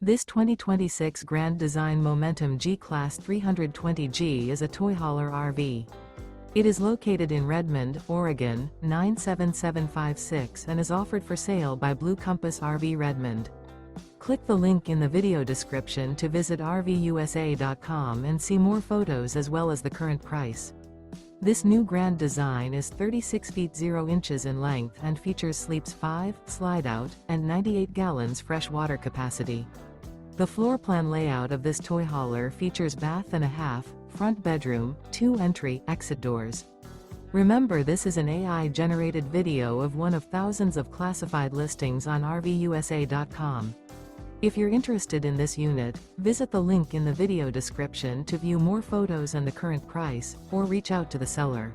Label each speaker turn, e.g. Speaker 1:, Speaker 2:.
Speaker 1: This 2026 Grand Design Momentum G-Class 320G is a toy hauler RV. It is located in Redmond, Oregon, 97756 and is offered for sale by Blue Compass RV Redmond. Click the link in the video description to visit RVUSA.com and see more photos as well as the current price. This new Grand Design is 36 feet 0 inches in length and features sleeps 5, slide-out, and 98 gallons fresh water capacity. The floor plan layout of this toy hauler features bath and a half, front bedroom, 2 entry/exit doors. Remember, this is an AI-generated video of one of thousands of classified listings on RVUSA.com. If you're interested in this unit, visit the link in the video description to view more photos and the current price, or reach out to the seller.